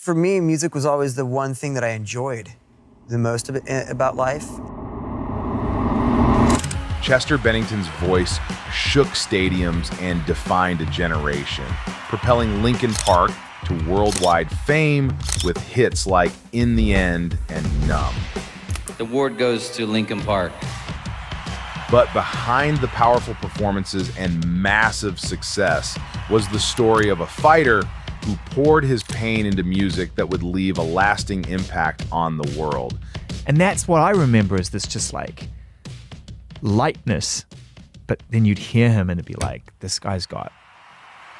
For me, music was always the one thing that I enjoyed the most about life. Chester Bennington's voice shook stadiums and defined a generation, propelling Linkin Park to worldwide fame with hits like In the End and Numb. The award goes to Linkin Park. But behind the powerful performances and massive success was the story of a fighter who poured his pain into music that would leave a lasting impact on the world. And that's what I remember as this just like lightness, but then you'd hear him and it'd be like, this guy's got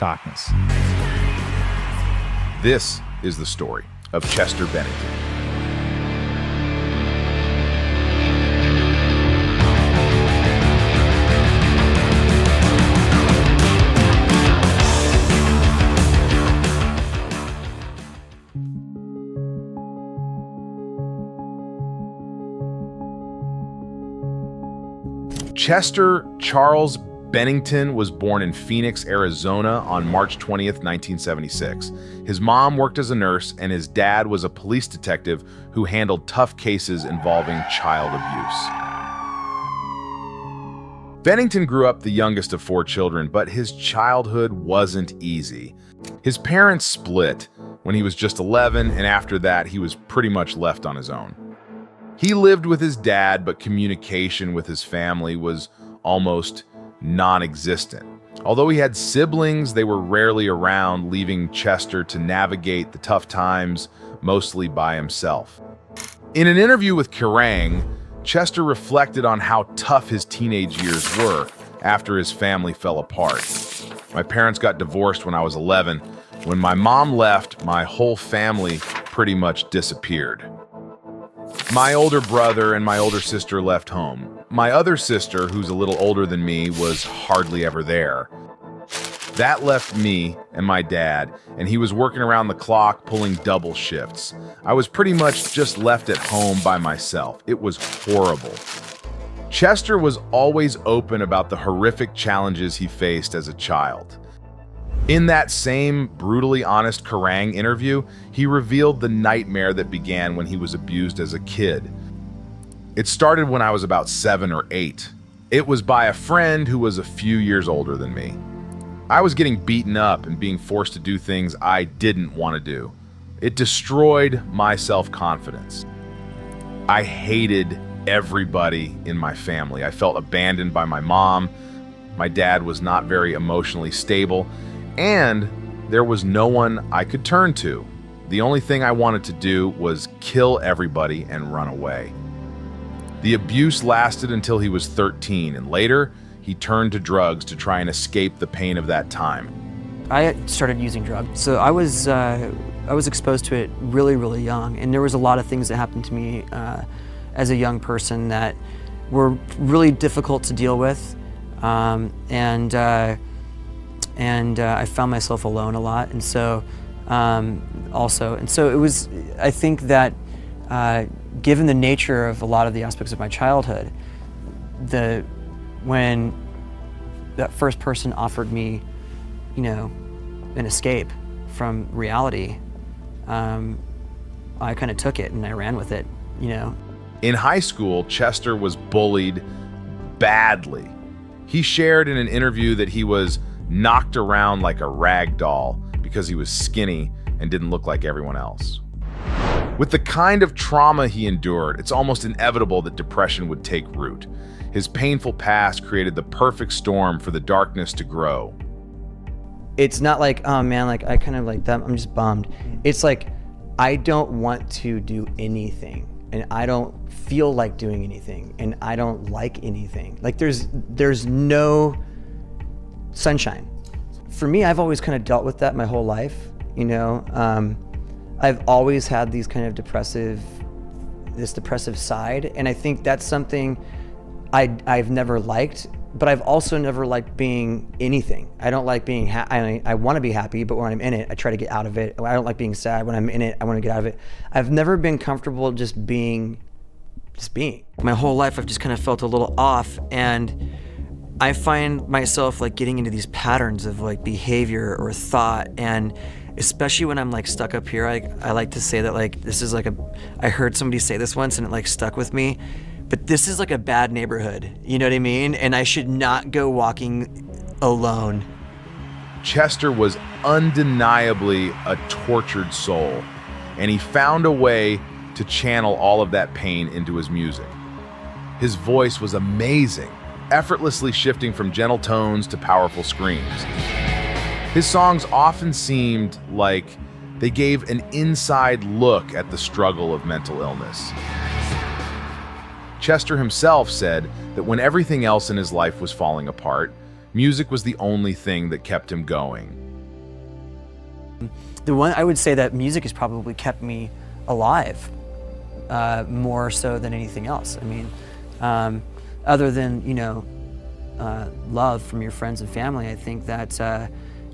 darkness. This is the story of Chester Bennington. Chester Charles Bennington was born in Phoenix, Arizona on March 20th, 1976. His mom worked as a nurse and his dad was a police detective who handled tough cases involving child abuse. Bennington grew up the youngest of 4 children, but his childhood wasn't easy. His parents split when he was just 11, and after that, he was pretty much left on his own. He lived with his dad, but communication with his family was almost non-existent. Although he had siblings, they were rarely around, leaving Chester to navigate the tough times mostly by himself. In an interview with Kerrang!, Chester reflected on how tough his teenage years were after his family fell apart. My parents got divorced when I was 11. When my mom left, my whole family pretty much disappeared. My older brother and my older sister left home. My other sister, who's a little older than me, was hardly ever there. That left me and my dad, and he was working around the clock pulling double shifts. I was pretty much just left at home by myself. It was horrible. Chester was always open about the horrific challenges he faced as a child. In that same brutally honest Kerrang! Interview, he revealed the nightmare that began when he was abused as a kid. It started when I was about 7 or 8. It was by a friend who was a few years older than me. I was getting beaten up and being forced to do things I didn't want to do. It destroyed my self-confidence. I hated everybody in my family. I felt abandoned by my mom. My dad was not very emotionally stable. And there was no one I could turn to. The only thing I wanted to do was kill everybody and run away. The abuse lasted until he was 13, and later, he turned to drugs to try and escape the pain of that time. I started using drugs, so I was exposed to it really, really young, and there was a lot of things that happened to me as a young person that were really difficult to deal with, and I found myself alone a lot, and so it was, I think that given the nature of a lot of the aspects of my childhood, when that first person offered me, an escape from reality, I kind of took it and I ran with it, In high school, Chester was bullied badly. He shared in an interview that he was knocked around like a rag doll because he was skinny and didn't look like everyone else. With the kind of trauma he endured, it's almost inevitable that depression would take root. His painful past created the perfect storm for the darkness to grow. It's not like, oh man, like I kind of like that, I'm just bummed. It's like, I don't want to do anything, and I don't feel like doing anything, and I don't like anything. Like there's no sunshine. For me, I've always kind of dealt with that my whole life, I've always had these kind of depressive side, and I think that's something I've never liked, but I've also never liked being anything. I don't like being I want to be happy, but when I'm in it, I try to get out of it. I don't like being sad. When I'm in it, I want to get out of it. I've never been comfortable just being. My whole life, I've just kind of felt a little off, and I find myself like getting into these patterns of like behavior or thought, and especially when I'm like stuck up here. I like to say that like this is like I heard somebody say this once and it like stuck with me, but this is like a bad neighborhood, you know what I mean? And I should not go walking alone. Chester was undeniably a tortured soul, and he found a way to channel all of that pain into his music. His voice was amazing, effortlessly shifting from gentle tones to powerful screams. His songs often seemed like they gave an inside look at the struggle of mental illness. Chester himself said that when everything else in his life was falling apart, music was the only thing that kept him going. The one I would say that music has probably kept me alive, more so than anything else. I mean, other than, you know, love from your friends and family, I think that,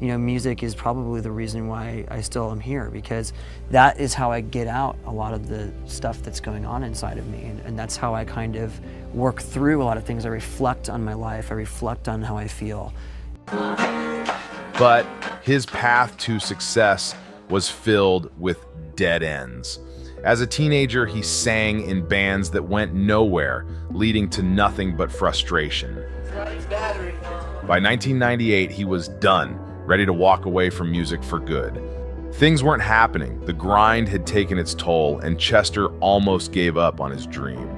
you know, music is probably the reason why I still am here, because that is how I get out a lot of the stuff that's going on inside of me. And that's how I kind of work through a lot of things. I reflect on my life. I reflect on how I feel. But his path to success was filled with dead ends. As a teenager, he sang in bands that went nowhere, leading to nothing but frustration. By 1998, he was done, ready to walk away from music for good. Things weren't happening. The grind had taken its toll, and Chester almost gave up on his dream.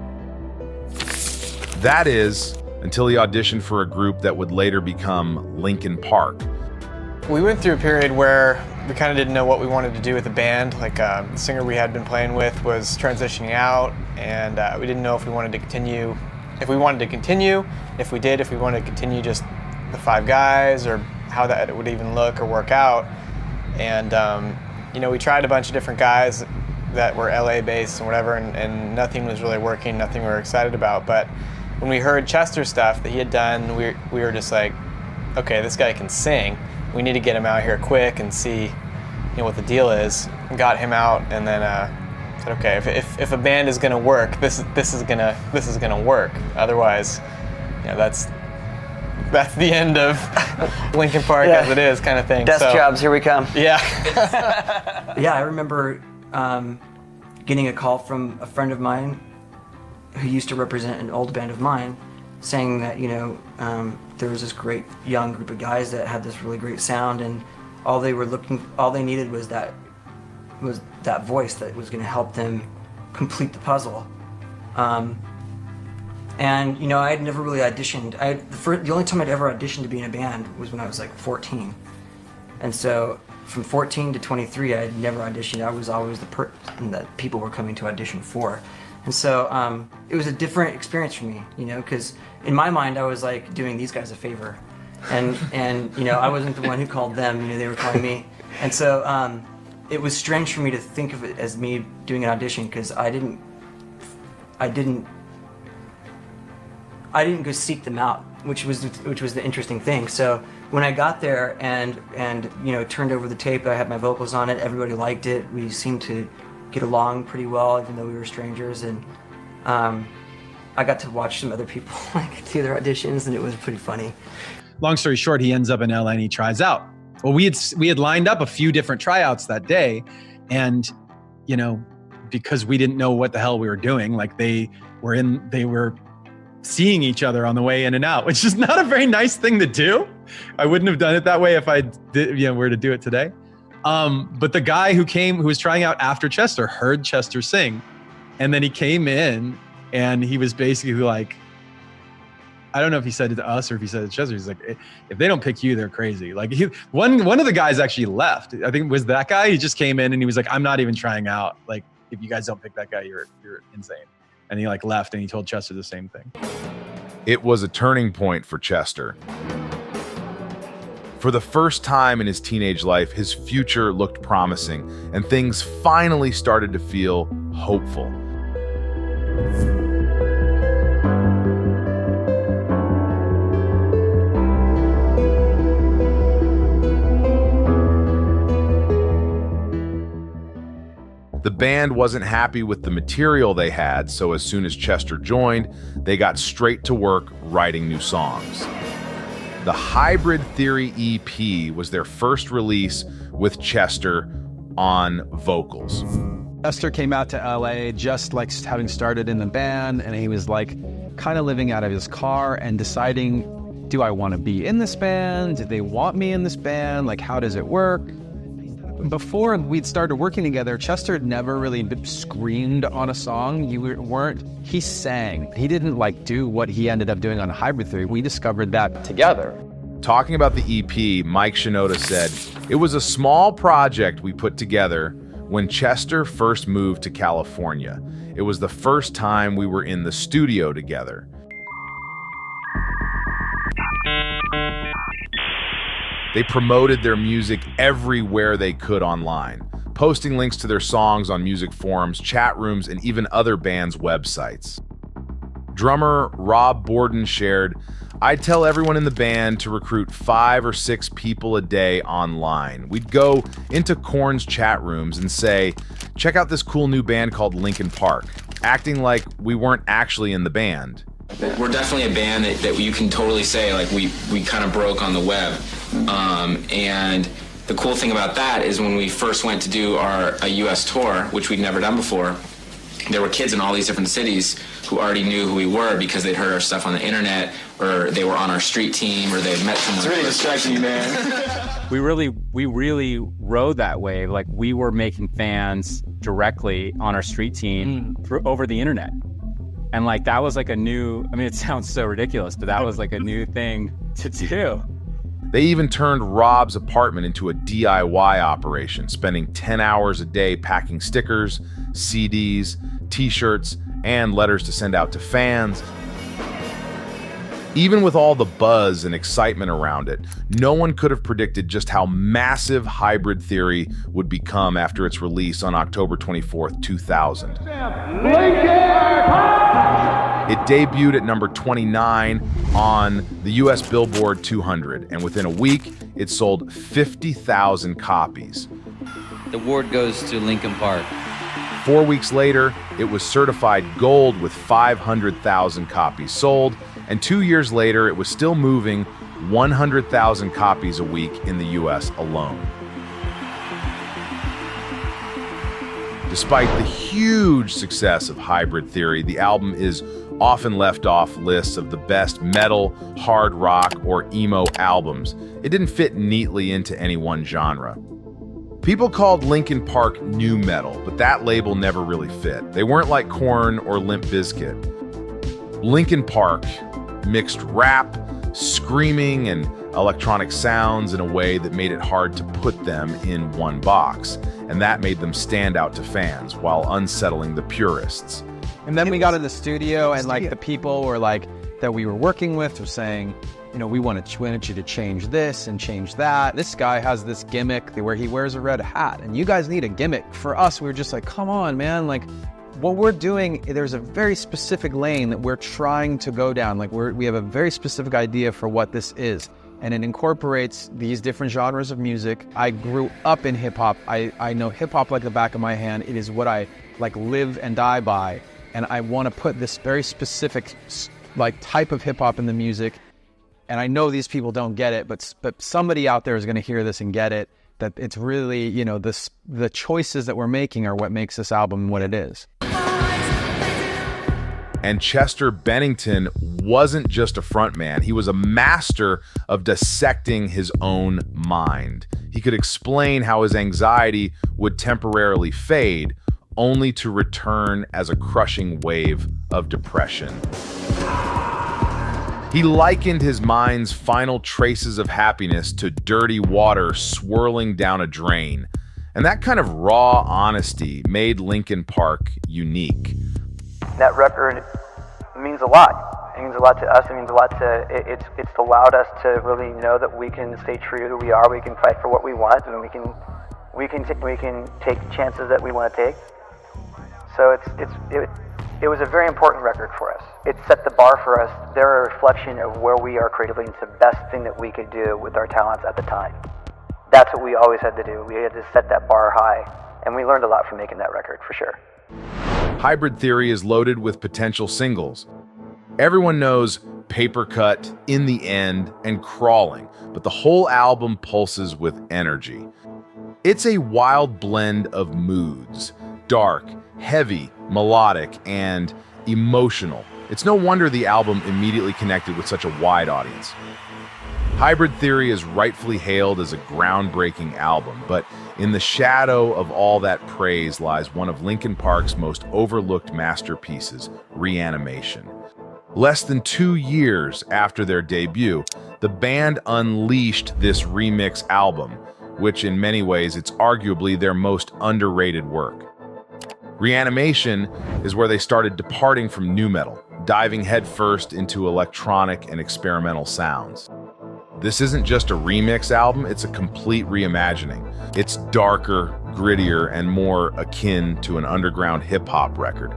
That is, until he auditioned for a group that would later become Linkin Park. We went through a period where we kind of didn't know what we wanted to do with the band. Like the singer we had been playing with was transitioning out, and we didn't know if we wanted to continue. If we wanted to continue, if we did, if we wanted to continue just the 5 guys, or how that would even look or work out. And you know, we tried a bunch of different guys that were LA based and whatever, and nothing was really working, nothing we were excited about. But when we heard Chester's stuff that he had done, we were just like, okay, this guy can sing. We need to get him out here quick and see, you know, what the deal is. And got him out, and then said, okay, if a band is gonna work, this is gonna work. Otherwise, you know, that's the end of Linkin Park as it is, kind of thing. Desk jobs, here we come. Yeah. Yeah, I remember getting a call from a friend of mine who used to represent an old band of mine, saying that, you know, there was this great young group of guys that had this really great sound, and all they needed was that voice that was going to help them complete the puzzle. And you know, I had never really auditioned. The only time I'd ever auditioned to be in a band was when I was like 14, and so from 14 to 23, I had never auditioned. I was always the person that people were coming to audition for. And so it was a different experience for me, you know, because in my mind I was like doing these guys a favor, and you know, I wasn't the one who called them, you know, they were calling me. And so it was strange for me to think of it as me doing an audition, because I didn't go seek them out, which was the interesting thing. So when I got there and you know, turned over the tape, I had my vocals on it, everybody liked it. We seemed to get along pretty well, even though we were strangers. And I got to watch some other people like do their auditions, and it was pretty funny. Long story short, he ends up in LA and he tries out. Well, we had lined up a few different tryouts that day, and you know, because we didn't know what the hell we were doing, like they were seeing each other on the way in and out, which is not a very nice thing to do. I wouldn't have done it that way if I did, you know, were to do it today. But the guy who was trying out after Chester heard Chester sing, and then he came in and he was basically like, I don't know if he said it to us or if he said it to Chester. He's like, if they don't pick you, they're crazy. Like one of the guys actually left. I think it was that guy. He just came in and he was like, I'm not even trying out. Like, if you guys don't pick that guy, you're insane. And he like left, and he told Chester the same thing. It was a turning point for Chester. For the first time in his teenage life, his future looked promising, and things finally started to feel hopeful. The band wasn't happy with the material they had, so as soon as Chester joined, they got straight to work writing new songs. The Hybrid Theory EP was their first release with Chester on vocals. Chester came out to LA just like having started in the band, and he was like kind of living out of his car and deciding, do I want to be in this band? Do they want me in this band? Like, how does it work? Before we'd started working together, Chester had never really screamed on a song. He sang. He didn't like do what he ended up doing on Hybrid Theory. We discovered that together. Talking about the EP, Mike Shinoda said, "It was a small project we put together when Chester first moved to California. It was the first time we were in the studio together." They promoted their music everywhere they could online, posting links to their songs on music forums, chat rooms, and even other bands' websites. Drummer Rob Borden shared, "I'd tell everyone in the band to recruit 5 or 6 people a day online. We'd go into Korn's chat rooms and say, check out this cool new band called Linkin Park, acting like we weren't actually in the band." We're definitely a band that you can totally say, like, we kind of broke on the web. And the cool thing about that is when we first went to do a US tour, which we'd never done before, there were kids in all these different cities who already knew who we were because they'd heard our stuff on the internet, or they were on our street team, or they'd met someone. It's really distracting you, man. We really rode that wave. Like, we were making fans directly on our street team over the internet. And like, that was like a new, I mean, it sounds so ridiculous, but that was like a new thing to do. They even turned Rob's apartment into a DIY operation, spending 10 hours a day packing stickers, CDs, t-shirts, and letters to send out to fans. Even with all the buzz and excitement around it, no one could have predicted just how massive Hybrid Theory would become after its release on October 24th, 2000. It debuted at number 29 on the US Billboard 200, and within a week, it sold 50,000 copies. The award goes to Linkin Park. 4 weeks later, it was certified gold with 500,000 copies sold, and 2 years later, it was still moving 100,000 copies a week in the US alone. Despite the huge success of Hybrid Theory, the album is often left off lists of the best metal, hard rock, or emo albums. It didn't fit neatly into any one genre. People called Linkin Park nu metal, but that label never really fit. They weren't like Korn or Limp Bizkit. Linkin Park mixed rap, screaming, and electronic sounds in a way that made it hard to put them in one box, and that made them stand out to fans while unsettling the purists. And then we got in the studio, and like the people were like that we were working with were saying, you know, we want you to change this and change that. This guy has this gimmick where he wears a red hat, and you guys need a gimmick. For us, we were just like, come on, man. Like, what we're doing, there's a very specific lane that we're trying to go down. Like, we have a very specific idea for what this is, and it incorporates these different genres of music. I grew up in hip hop. I know hip hop like the back of my hand. It is what I like live and die by. And I want to put this very specific like type of hip hop in the music. And I know these people don't get it, but somebody out there is going to hear this and get it. That it's really, you know, the choices that we're making are what makes this album what it is. And Chester Bennington wasn't just a frontman. He was a master of dissecting his own mind. He could explain how his anxiety would temporarily fade, only to return as a crushing wave of depression. He likened his mind's final traces of happiness to dirty water swirling down a drain. And that kind of raw honesty made Linkin Park unique. That record means a lot. It means a lot to us. It means a lot to, it's allowed us to really know that we can stay true to who we are. We can fight for what we want, and we can take chances that we want to take. So it was a very important record for us. It set the bar for us. They're a reflection of where we are creatively. It's the best thing that we could do with our talents at the time. That's what we always had to do. We had to set that bar high, and we learned a lot from making that record, for sure. Hybrid Theory is loaded with potential singles. Everyone knows Paper Cut, In the End, and Crawling, but the whole album pulses with energy. It's a wild blend of moods: dark, heavy, melodic, and emotional. It's no wonder the album immediately connected with such a wide audience. Hybrid Theory is rightfully hailed as a groundbreaking album, but in the shadow of all that praise lies one of Linkin Park's most overlooked masterpieces, Reanimation. Less than 2 years after their debut, the band unleashed this remix album, which in many ways it's arguably their most underrated work. Reanimation is where they started departing from nu metal, diving headfirst into electronic and experimental sounds. This isn't just a remix album, it's a complete reimagining. It's darker, grittier, and more akin to an underground hip-hop record,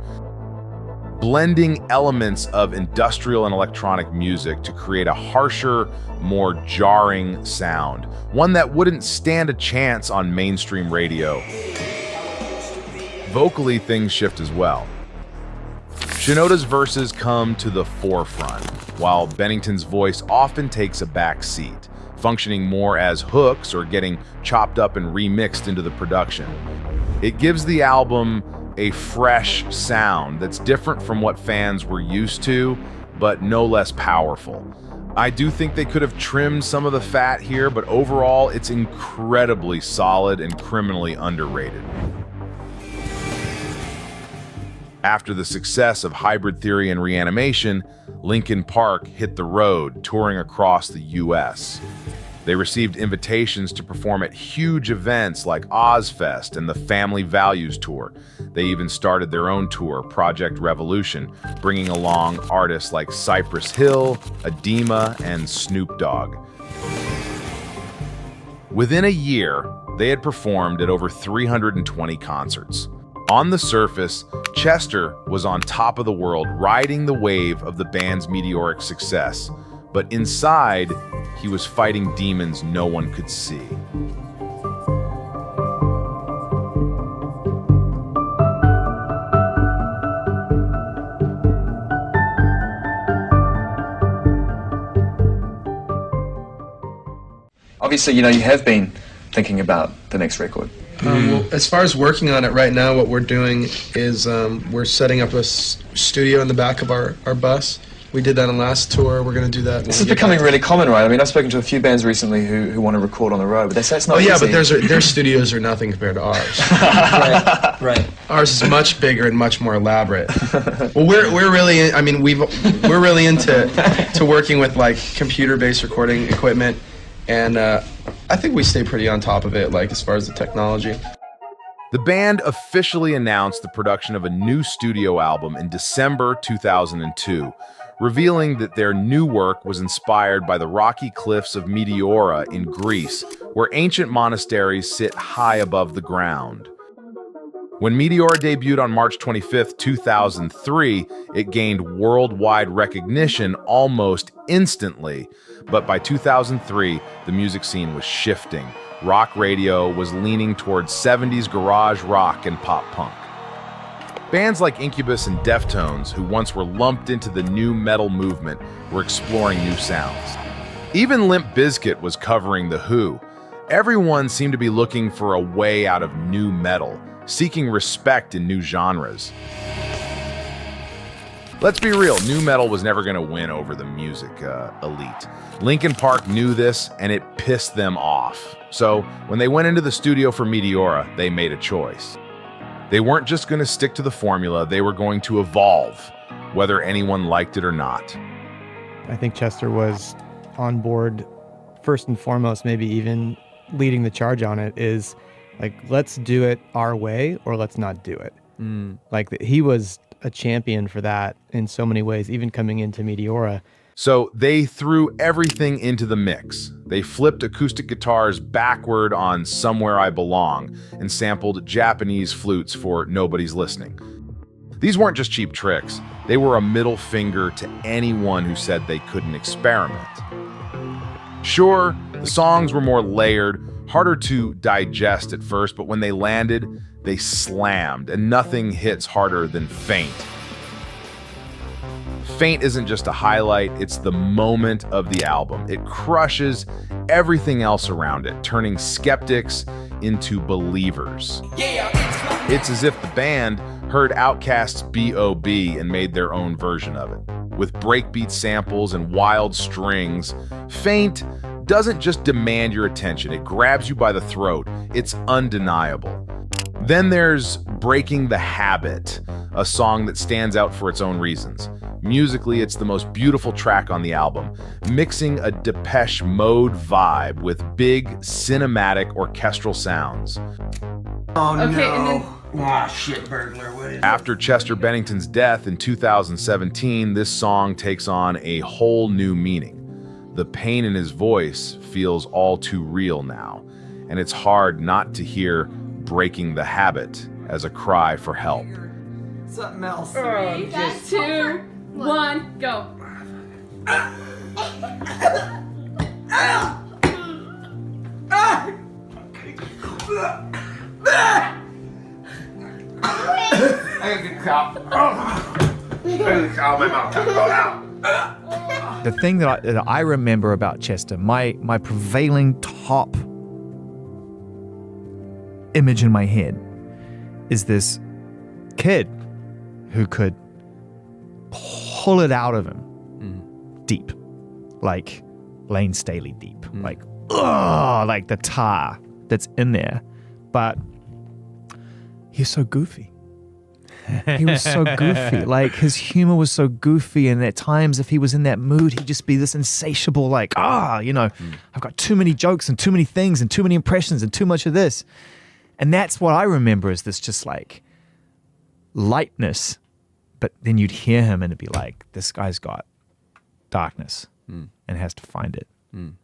blending elements of industrial and electronic music to create a harsher, more jarring sound, one that wouldn't stand a chance on mainstream radio. Vocally, things shift as well. Shinoda's verses come to the forefront, while Bennington's voice often takes a back seat, functioning more as hooks or getting chopped up and remixed into the production. It gives the album a fresh sound that's different from what fans were used to, but no less powerful. I do think they could have trimmed some of the fat here, but overall, it's incredibly solid and criminally underrated. After the success of Hybrid Theory and Reanimation, Linkin Park hit the road, touring across the US. They received invitations to perform at huge events like Ozfest and the Family Values Tour. They even started their own tour, Project Revolution, bringing along artists like Cypress Hill, Edema, and Snoop Dogg. Within a year, they had performed at over 320 concerts. On the surface, Chester was on top of the world, riding the wave of the band's meteoric success. But inside, he was fighting demons no one could see. Obviously, you have been thinking about the next record. Well, as far as working on it right now, what we're doing is we're setting up a studio in the back of our bus. We did that on last tour. We're going to do that. This is becoming really common, right? I mean, I've spoken to a few bands recently who want to record on the road, but they say it's not easy. Oh, yeah, but their studios are nothing compared to ours. Right. Ours is much bigger and much more elaborate. Well, we're really, we're really into working with like computer-based recording equipment, and I think we stay pretty on top of it, like as far as the technology. The band officially announced the production of a new studio album in December 2002, revealing that their new work was inspired by the rocky cliffs of Meteora in Greece, where ancient monasteries sit high above the ground. When Meteora debuted on March 25, 2003, it gained worldwide recognition almost instantly. But by 2003, the music scene was shifting. Rock radio was leaning towards 70s garage rock and pop punk. Bands like Incubus and Deftones, who once were lumped into the new metal movement, were exploring new sounds. Even Limp Bizkit was covering The Who. Everyone seemed to be looking for a way out of new metal, seeking respect in new genres. Let's be real, new metal was never going to win over the music elite. Linkin Park knew this, and it pissed them off. So when they went into the studio for Meteora, they made a choice. They weren't just going to stick to the formula, they were going to evolve, whether anyone liked it or not. I think Chester was on board first and foremost, maybe even leading the charge on it, is like, let's do it our way or let's not do it. Like, he was a champion for that in so many ways, even coming into Meteora. So they threw everything into the mix. They flipped acoustic guitars backward on Somewhere I Belong and sampled Japanese flutes for Nobody's Listening. These weren't just cheap tricks. They were a middle finger to anyone who said they couldn't experiment. Sure, the songs were more layered, harder to digest at first, but when they landed, they slammed, and nothing hits harder than Faint. Faint isn't just a highlight, it's the moment of the album. It crushes everything else around it, turning skeptics into believers. It's as if the band heard Outkast's B.O.B. and made their own version of it. With breakbeat samples and wild strings, Faint doesn't just demand your attention, it grabs you by the throat. It's undeniable. Then there's Breaking the Habit, a song that stands out for its own reasons. Musically, it's the most beautiful track on the album, mixing a Depeche Mode vibe with big, cinematic, orchestral sounds. Oh Okay, no. and then- Ah, shit, burglar. What is After Chester Bennington's death in 2017, this song takes on a whole new meaning. The pain in his voice feels all too real now, and it's hard not to hear Breaking the Habit as a cry for help. Something else. 3, 2, 1, go. The thing that I remember about Chester, my prevailing top image in my head is this kid who could pull it out of him deep, like Lane Staley deep, like the tar that's in there. But he's so goofy. He was so goofy. Like, his humor was so goofy, and at times, if he was in that mood, he'd just be this insatiable, like, I've got too many jokes and too many things and too many impressions and too much of this. And that's what I remember, is this just like lightness. But then you'd hear him and it'd be like, this guy's got darkness and has to find it. And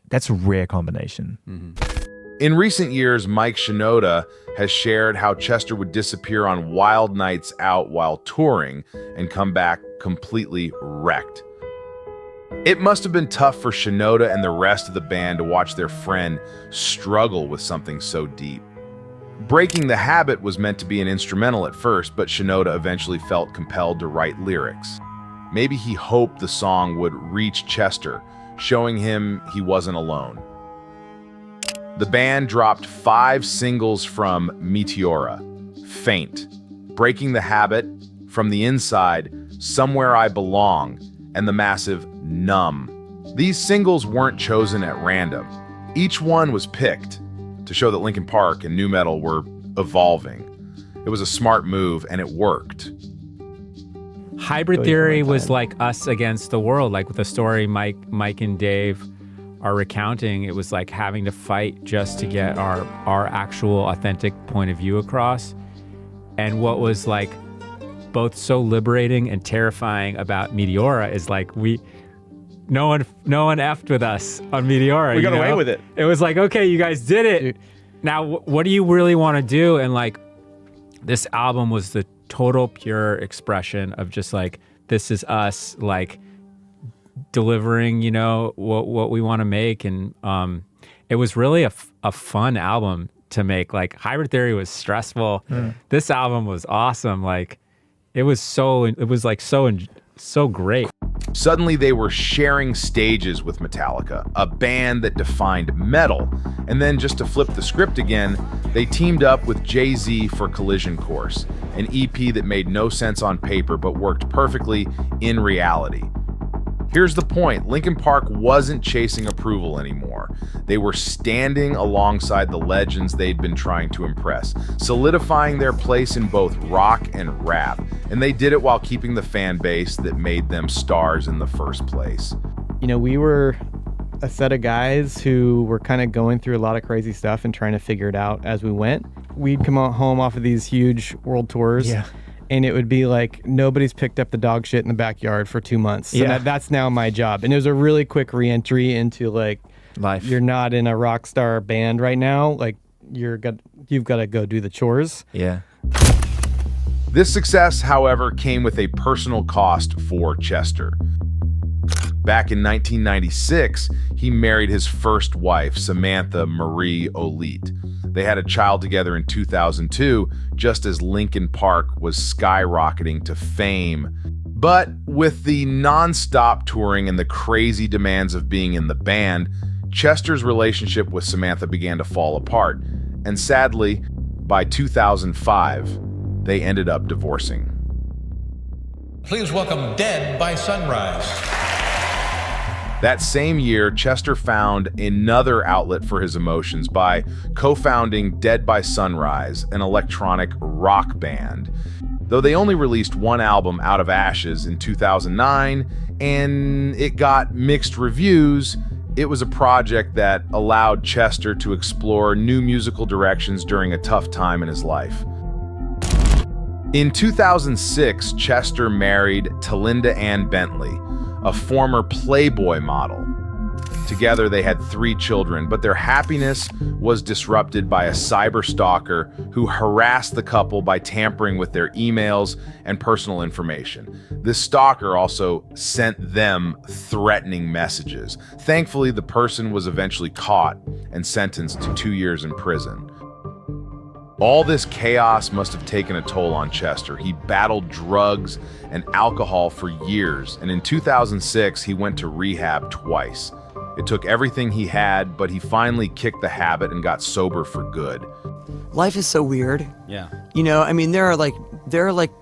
that's a rare combination. In recent years, Mike Shinoda has shared how Chester would disappear on wild nights out while touring and come back completely wrecked. It must have been tough for Shinoda and the rest of the band to watch their friend struggle with something so deep. Breaking the Habit was meant to be an instrumental at first, but Shinoda eventually felt compelled to write lyrics. Maybe he hoped the song would reach Chester, showing him he wasn't alone. The band dropped 5 singles from Meteora: Faint, Breaking the Habit, From the Inside, Somewhere I Belong, and the massive Numb. These singles weren't chosen at random. Each one was picked to show that Linkin Park and nu metal were evolving. It was a smart move, and it worked. Hybrid Theory was like us against the world, like with the story Mike and Dave are recounting. It was like having to fight just to get our actual authentic point of view across. And what was like both so liberating and terrifying about Meteora is like no one effed with us on Meteora. We got away with it. It was like, okay, you guys did it. Dude. Now, what do you really want to do? And like, this album was the total pure expression of just like, this is us, like delivering, what we want to make. And it was really a fun album to make. Like, Hybrid Theory was stressful. This album was awesome. Like, it was so great. Suddenly they were sharing stages with Metallica, a band that defined metal. And then, just to flip the script again, they teamed up with Jay-Z for Collision Course, an EP that made no sense on paper but worked perfectly in reality. Here's the point: Linkin Park wasn't chasing approval anymore. They were standing alongside the legends they'd been trying to impress, solidifying their place in both rock and rap. And they did it while keeping the fan base that made them stars in the first place. We were a set of guys who were kind of going through a lot of crazy stuff and trying to figure it out as we went. We'd come home off of these huge world tours. Yeah. And it would be like, nobody's picked up the dog shit in the backyard for 2 months. So that's now my job. And it was a really quick re-entry into like life. You're not in a rock star band right now. Like, you've got to go do the chores. Yeah. This success, however, came with a personal cost for Chester. Back in 1996, he married his first wife, Samantha Marie Olite. They had a child together in 2002, just as Linkin Park was skyrocketing to fame. But with the non-stop touring and the crazy demands of being in the band, Chester's relationship with Samantha began to fall apart. And sadly, by 2005, they ended up divorcing. Please welcome Dead by Sunrise. That same year, Chester found another outlet for his emotions by co-founding Dead by Sunrise, an electronic rock band. Though they only released one album, Out of Ashes, in 2009, and it got mixed reviews, it was a project that allowed Chester to explore new musical directions during a tough time in his life. In 2006, Chester married Talinda Ann Bentley, a former Playboy model. Together, they had 3 children, but their happiness was disrupted by a cyber stalker who harassed the couple by tampering with their emails and personal information. This stalker also sent them threatening messages. Thankfully, the person was eventually caught and sentenced to 2 years in prison. All this chaos must have taken a toll on Chester. He battled drugs and alcohol for years, and in 2006, he went to rehab twice. It took everything he had, but he finally kicked the habit and got sober for good. Life is so weird. Yeah. You know, I mean, there are like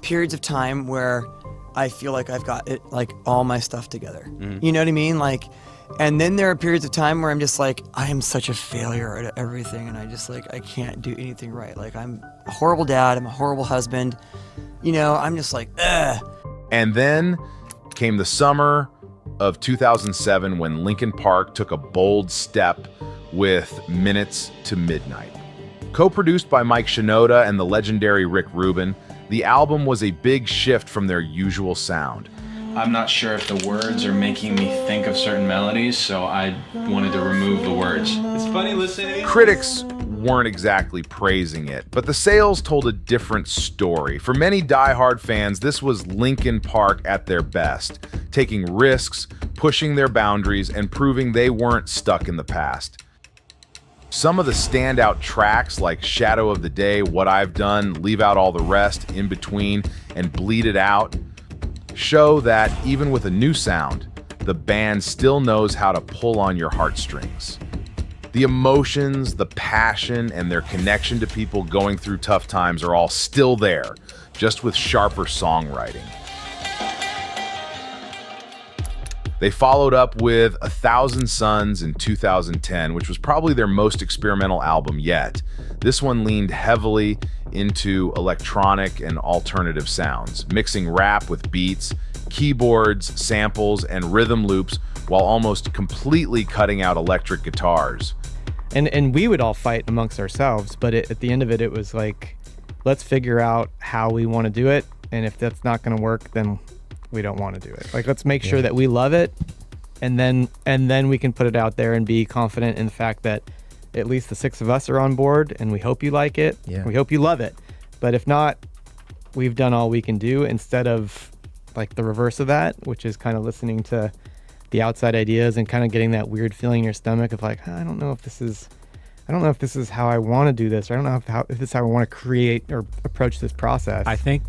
periods of time where I feel like I've got it, like all my stuff together. You know what I mean? Like, and then there are periods of time where I'm just like, I am such a failure at everything, and I just like, I can't do anything right. Like, I'm a horrible dad, I'm a horrible husband. You know, I'm just like, ugh. And then came the summer of 2007 when Linkin Park took a bold step with Minutes to Midnight. Co-produced by Mike Shinoda and the legendary Rick Rubin, the album was a big shift from their usual sound. I'm not sure if the words are making me think of certain melodies, so I wanted to remove the words. It's funny listening. Critics weren't exactly praising it, but the sales told a different story. For many diehard fans, this was Linkin Park at their best, taking risks, pushing their boundaries, and proving they weren't stuck in the past. Some of the standout tracks like Shadow of the Day, What I've Done, Leave Out All the Rest, In Between, and Bleed It Out show that even with a new sound, the band still knows how to pull on your heartstrings. The emotions, the passion, and their connection to people going through tough times are all still there, just with sharper songwriting. They followed up with 1,000 Suns in 2010, which was probably their most experimental album yet. This one leaned heavily into electronic and alternative sounds, mixing rap with beats, keyboards, samples, and rhythm loops while almost completely cutting out electric guitars. And we would all fight amongst ourselves, but at the end of it, it was like, let's figure out how we want to do it, and if that's not going to work, then we don't want to do it. Like, let's make sure that we love it, and then we can put it out there and be confident in the fact that at least the 6 of us are on board, and we hope you like it. Yeah. We hope you love it. But if not, we've done all we can do, instead of like the reverse of that, which is kind of listening to the outside ideas and kind of getting that weird feeling in your stomach of like, I don't know if this is how I want to do this, or I don't know if this is how I want to create or approach this process. I think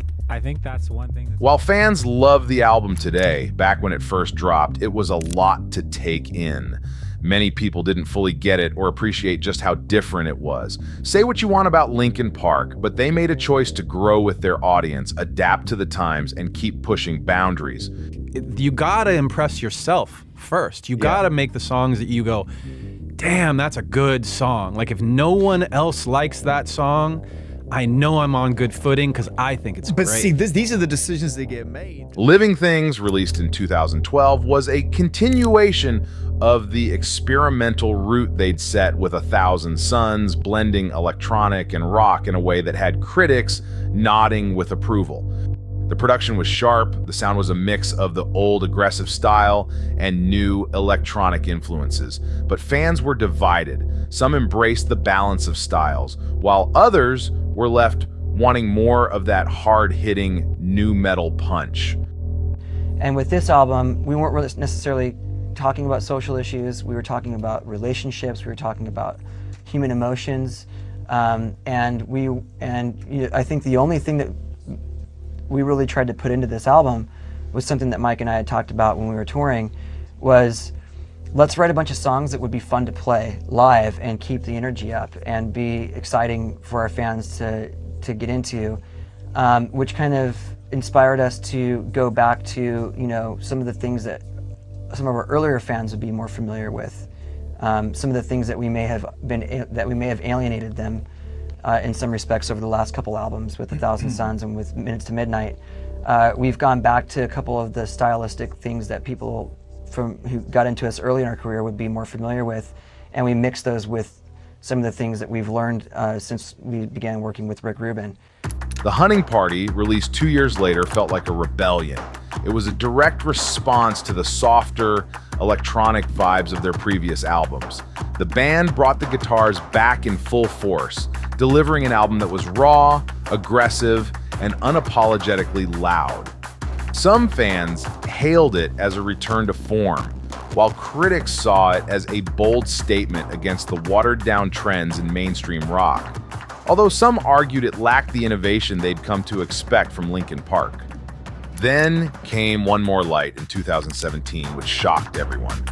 that's one thing. While fans love the album today, back when it first dropped, it was a lot to take in. Many people didn't fully get it or appreciate just how different it was. Say what you want about Linkin Park, but they made a choice to grow with their audience, adapt to the times, and keep pushing boundaries. You gotta impress yourself first. You gotta make the songs that you go, damn, that's a good song. Like, if no one else likes that song, I know I'm on good footing because I think it's great. But see, these are the decisions that get made. Living Things, released in 2012, was a continuation of the experimental route they'd set with 1,000 Suns, blending electronic and rock in a way that had critics nodding with approval. The production was sharp, the sound was a mix of the old aggressive style and new electronic influences, but fans were divided. Some embraced the balance of styles, while others were left wanting more of that hard-hitting nu metal punch. And with this album, we weren't really necessarily talking about social issues. We were talking about relationships. We were talking about human emotions. I think the only thing that we really tried to put into this album was something that Mike and I had talked about when we were touring, was let's write a bunch of songs that would be fun to play live and keep the energy up and be exciting for our fans to get into, which kind of inspired us to go back to, you know, some of the things that some of our earlier fans would be more familiar with, some of the things that we may have alienated them in some respects over the last couple albums with 1,000 Suns and with Minutes to Midnight. We've gone back to a couple of the stylistic things that people who got into us early in our career would be more familiar with, and we mixed those with some of the things that we've learned since we began working with Rick Rubin. The Hunting Party, released 2 years later, felt like a rebellion. It was a direct response to the softer, electronic vibes of their previous albums. The band brought the guitars back in full force, delivering an album that was raw, aggressive, and unapologetically loud. Some fans hailed it as a return to form, while critics saw it as a bold statement against the watered-down trends in mainstream rock, although some argued it lacked the innovation they'd come to expect from Linkin Park. Then came One More Light in 2017, which shocked everyone.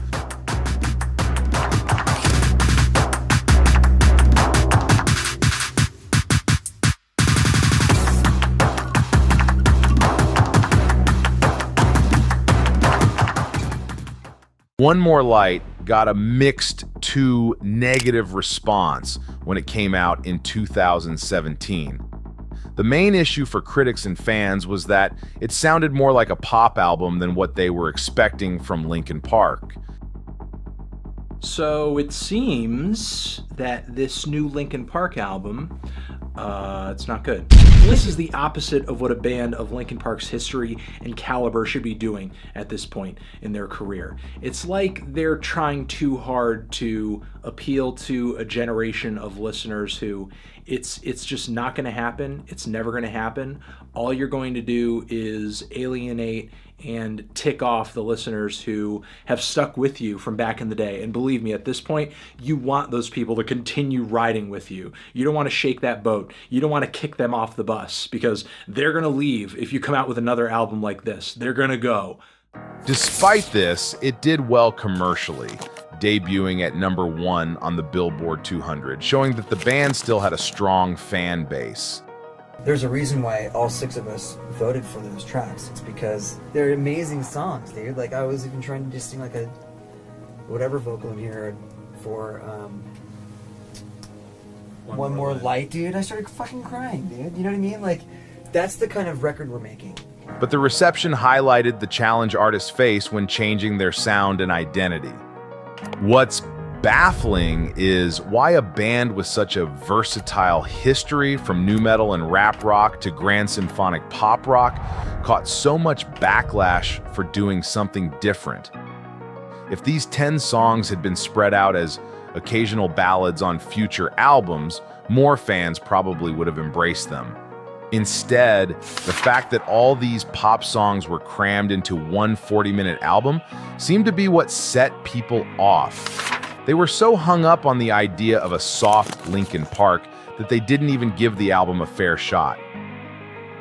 One More Light got a mixed to negative response when it came out in 2017. The main issue for critics and fans was that it sounded more like a pop album than what they were expecting from Linkin Park. So it seems that this new Linkin Park album, it's not good. This is the opposite of what a band of Linkin Park's history and caliber should be doing at this point in their career. It's like they're trying too hard to appeal to a generation of listeners who it's just not going to happen. It's never going to happen. All you're going to do is alienate and tick off the listeners who have stuck with you from back in the day. And believe me, at this point, you want those people to continue riding with you. You don't want to shake that boat. You don't want to kick them off the bus, because they're going to leave if you come out with another album like this. They're going to go. Despite this, it did well commercially, debuting at #1 on the Billboard 200, showing that the band still had a strong fan base. There's a reason why all 6 of us voted for those tracks. It's because they're amazing songs, dude. Like, I was even trying to just sing like a whatever vocal in here for One More Light, dude. I started fucking crying, dude. You know what I mean? Like, that's the kind of record we're making. But the reception highlighted the challenge artists face when changing their sound and identity. What's baffling is why a band with such a versatile history, from nu metal and rap rock to grand symphonic pop rock, caught so much backlash for doing something different. If these 10 songs had been spread out as occasional ballads on future albums, more fans probably would have embraced them. Instead, the fact that all these pop songs were crammed into one 40-minute album seemed to be what set people off. They were so hung up on the idea of a soft Linkin Park that they didn't even give the album a fair shot.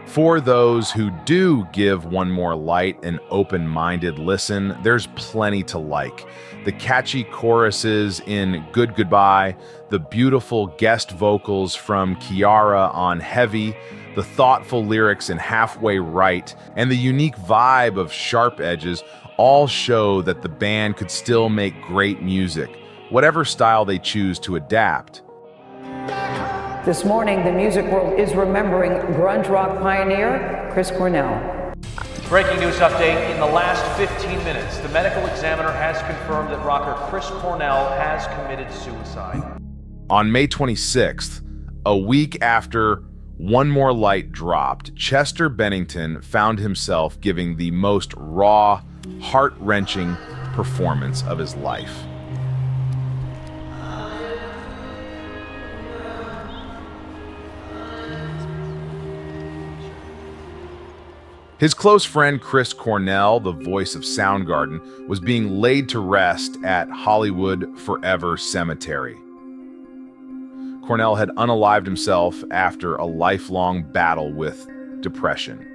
For those who do give One More Light an open-minded listen, there's plenty to like. The catchy choruses in Good Goodbye, the beautiful guest vocals from Kiara on Heavy, the thoughtful lyrics in Halfway Right, and the unique vibe of Sharp Edges all show that the band could still make great music, whatever style they choose to adapt. This morning, the music world is remembering grunge rock pioneer Chris Cornell. Breaking news update. In the last 15 minutes, the medical examiner has confirmed that rocker Chris Cornell has committed suicide. On May 26th, a week after One More Light dropped, Chester Bennington found himself giving the most raw, heart-wrenching performance of his life. His close friend Chris Cornell, the voice of Soundgarden, was being laid to rest at Hollywood Forever Cemetery. Cornell had unalived himself after a lifelong battle with depression.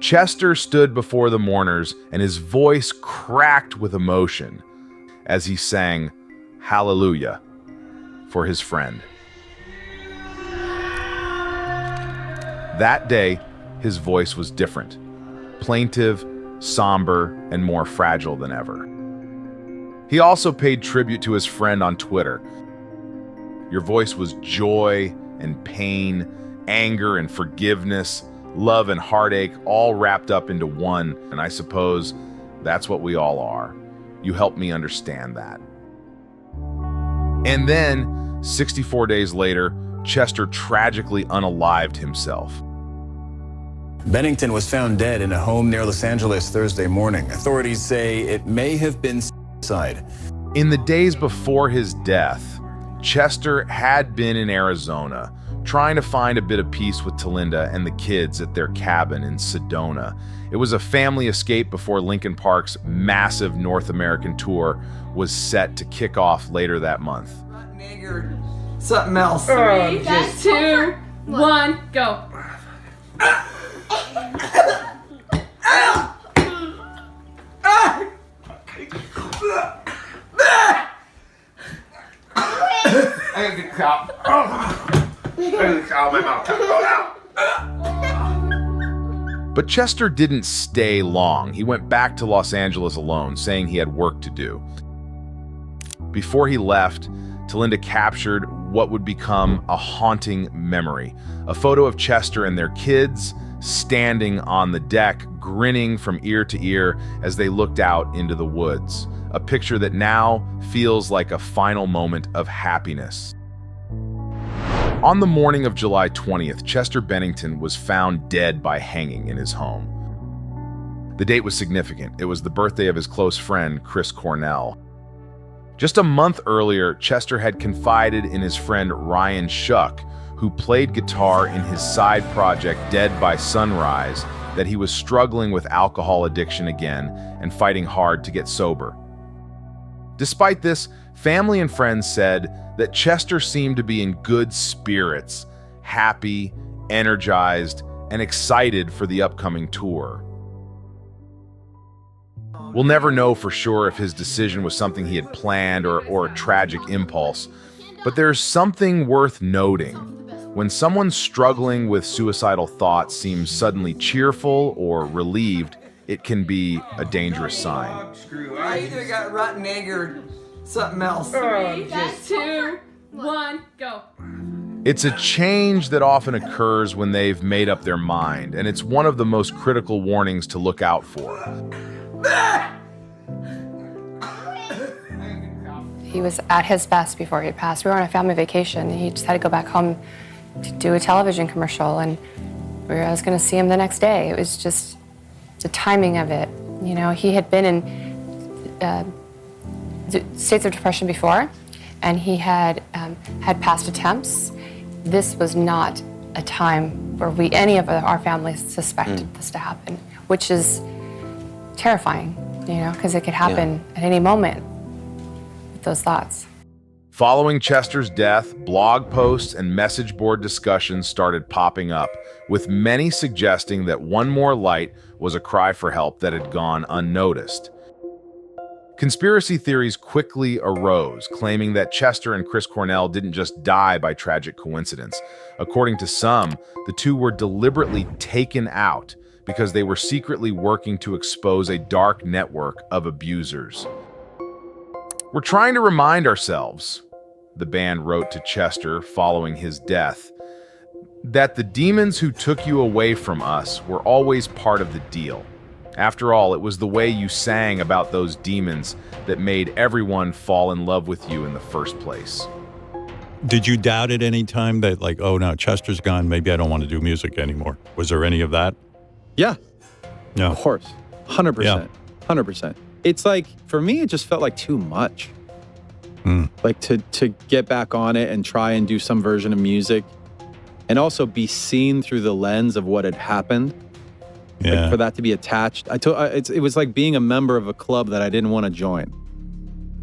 Chester stood before the mourners, and his voice cracked with emotion as he sang Hallelujah for his friend. That day, his voice was different, plaintive, somber, and more fragile than ever. He also paid tribute to his friend on Twitter. Your voice was joy and pain, anger and forgiveness, love and heartache, all wrapped up into one, and I suppose that's what we all are. You helped me understand that. And then, 64 days later, Chester tragically unalived himself. Bennington was found dead in a home near Los Angeles Thursday morning. Authorities say it may have been suicide. In the days before his death, Chester had been in Arizona, trying to find a bit of peace with Talinda and the kids at their cabin in Sedona. It was a family escape before Linkin Park's massive North American tour was set to kick off later that month. Something else. 3, 2, 1, go. I gotta get cow. I gotta get cow in my mouth. But Chester didn't stay long. He went back to Los Angeles alone, saying he had work to do. Before he left, Talinda captured what would become a haunting memory. A photo of Chester and their kids standing on the deck, grinning from ear to ear as they looked out into the woods. A picture that now feels like a final moment of happiness. On the morning of July 20th, Chester Bennington was found dead by hanging in his home. The date was significant. It was the birthday of his close friend, Chris Cornell. Just a month earlier, Chester had confided in his friend Ryan Shuck, who played guitar in his side project Dead by Sunrise, that he was struggling with alcohol addiction again and fighting hard to get sober. Despite this, family and friends said that Chester seemed to be in good spirits, happy, energized, and excited for the upcoming tour. We'll never know for sure if his decision was something he had planned or a tragic impulse, but there's something worth noting. When someone struggling with suicidal thoughts seems suddenly cheerful or relieved, it can be a dangerous sign. I either got rotten egg or something else. 3, 2, 1, go. It's a change that often occurs when they've made up their mind, and it's one of the most critical warnings to look out for. He was at his best before he passed. We were on a family vacation, and he just had to go back home to do a television commercial, and I was going to see him the next day. It was just the timing of it. You know, he had been in states of depression before, and he had had past attempts. This was not a time where any of our families suspected this to happen, which is terrifying, you know, because it could happen at any moment with those thoughts. Following Chester's death, blog posts and message board discussions started popping up, with many suggesting that one more light was a cry for help that had gone unnoticed. Conspiracy theories quickly arose, claiming that Chester and Chris Cornell didn't just die by tragic coincidence. According to some, the two were deliberately taken out because they were secretly working to expose a dark network of abusers. "We're trying to remind ourselves," the band wrote to Chester following his death, "that the demons who took you away from us were always part of the deal. After all, it was the way you sang about those demons that made everyone fall in love with you in the first place." Did you doubt at any time that, like, oh, no, Chester's gone, maybe I don't want to do music anymore? Was there any of that? Yeah. No. Of course. 100%. 100%. It's like, for me, it just felt like too much. Like to get back on it and try and do some version of music. and also be seen through the lens of what had happened. Yeah. Like for that to be attached. It was like being a member of a club that I didn't want to join.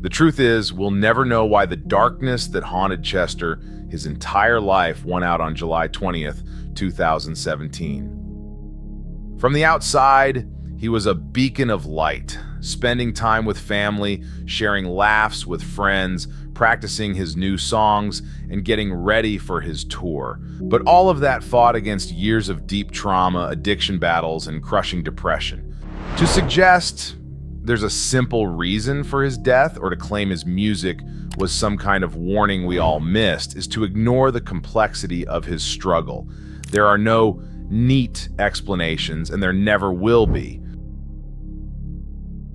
The truth is, we'll never know why the darkness that haunted Chester his entire life won out on July 20th, 2017. From the outside, he was a beacon of light, spending time with family, sharing laughs with friends, practicing his new songs, and getting ready for his tour. But all of that fought against years of deep trauma, addiction battles, and crushing depression. To suggest there's a simple reason for his death, or to claim his music was some kind of warning we all missed, is to ignore the complexity of his struggle. There are no neat explanations, and there never will be.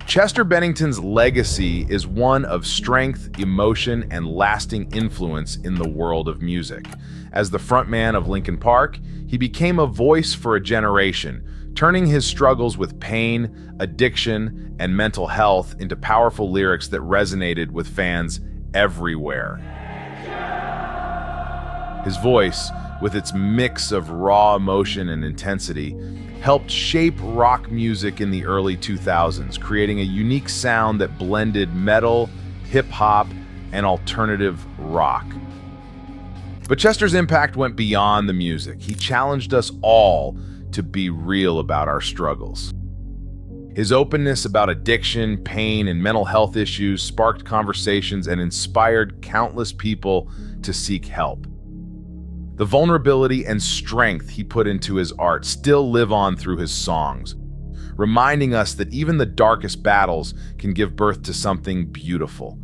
Chester Bennington's legacy is one of strength, emotion, and lasting influence in the world of music. As the frontman of Linkin Park, he became a voice for a generation, turning his struggles with pain, addiction, and mental health into powerful lyrics that resonated with fans everywhere. His voice, with its mix of raw emotion and intensity, helped shape rock music in the early 2000s, creating a unique sound that blended metal, hip-hop, and alternative rock. But Chester's impact went beyond the music. He challenged us all to be real about our struggles. His openness about addiction, pain, and mental health issues sparked conversations and inspired countless people to seek help. The vulnerability and strength he put into his art still live on through his songs, reminding us that even the darkest battles can give birth to something beautiful.